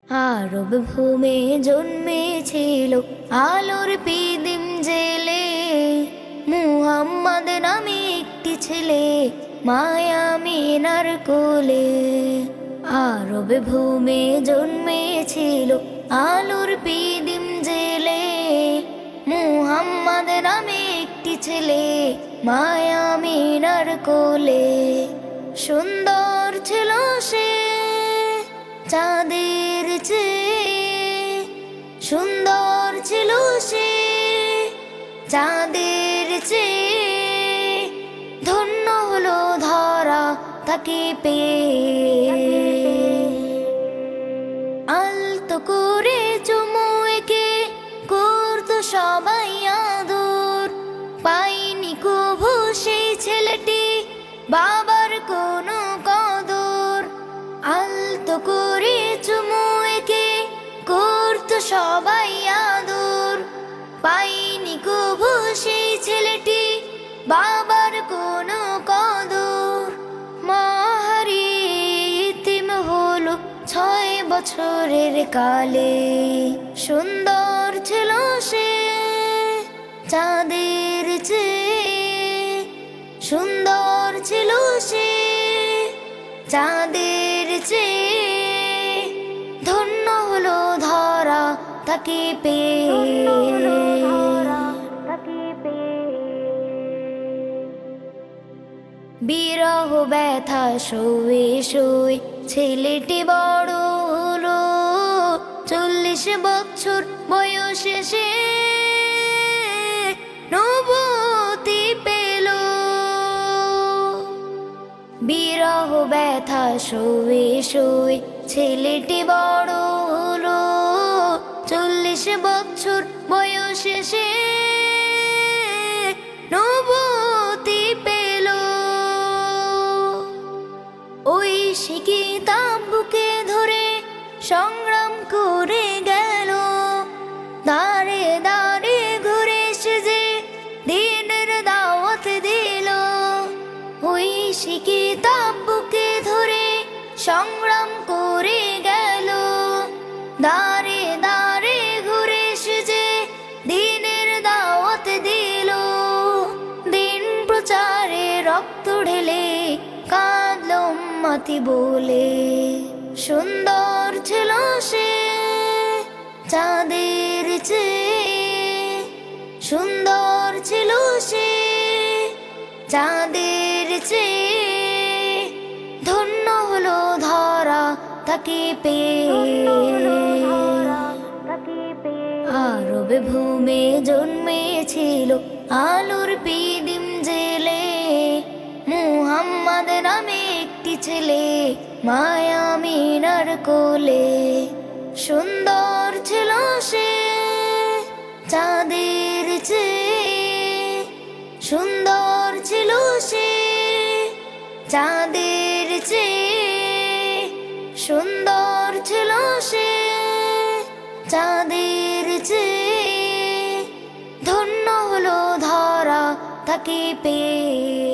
আরব ভূমে জন্মেছিল আলোর পিদিম জেলে, মুহাম্মদ নামে একটি ছেলে মায়ামিনার কোলে। আরব ভূমে জন্মেছিল আলোর পিদিম জেলে, মুহাম্মদ নামে একটি ছেলে মায়ামিনার কোলে। সুন্দর ছিল সে চাঁদের চেয়ে, সুন্দর ছিল সে চাঁদের চেয়ে, ধন্য হলো ধরা তাকে পেয়ে। আলতো করে চুমু এঁকে করতো সবাই আদর, পাইনি কভু সেই ছেলেটি বাবার কোনো কদর। আলতো করে চুমু এঁকে করতো সবাই আদর, পাইনি কভু সেই ছেলেটি বাবার কোনো কদর। মা হারিয়ে ইতিম হলো 6 বছরের কালে। সুন্দর ছিল সে চাঁদের চেয়ে, সুন্দর ছিল সে চাঁদের চেয়ে, ধন্য হলো ধরা তাকে পেয়ে। বিরহ ব্যথা শুয়ে শুয়ে ছেলেটি বড় হলো, 40 বছর বয়সে সে নবুয়তি পেল। বিরহ ব্যথা শুয়ে শুয়ে ছেলেটি বড় হলো, 40 বছর বয়সে সে নবুয়তি পেল। ওই কিতাব বুকে ধরে সংগ্রাম করে গেল, দাঁড়ে দাঁড়ে ঘুরে সে যে দিনের দাওয়াত দিল। ওই কিতাব বুকে ধরে সংগ্রাম করে গেল, দাঁড়ে দাঁড়ে ঘুরে সে যে দিনের দাওয়াত দিল। দিন প্রচারে রক্ত ঢেলে কাঁদলো উম্মতি বলে। সুন্দর ছিল সে চাঁদের চেয়ে, সুন্দর ছিল সে চাঁদের চেয়ে, ধন্য হলো ধরা তাকে পেয়ে। আরব ভূমে জন্মেছিল আলোর পিদিম জেলে, মুহাম্মদ নামে একটি ছেলে মায়ামিনার কোলে। সুন্দর ছিল সে চাঁদের চেয়ে, সুন্দর ছিল সে চাঁদের চেয়ে, সুন্দর ছিল সে চাঁদের চেয়ে, ধন্য হলো ধরা তাকে পেয়ে।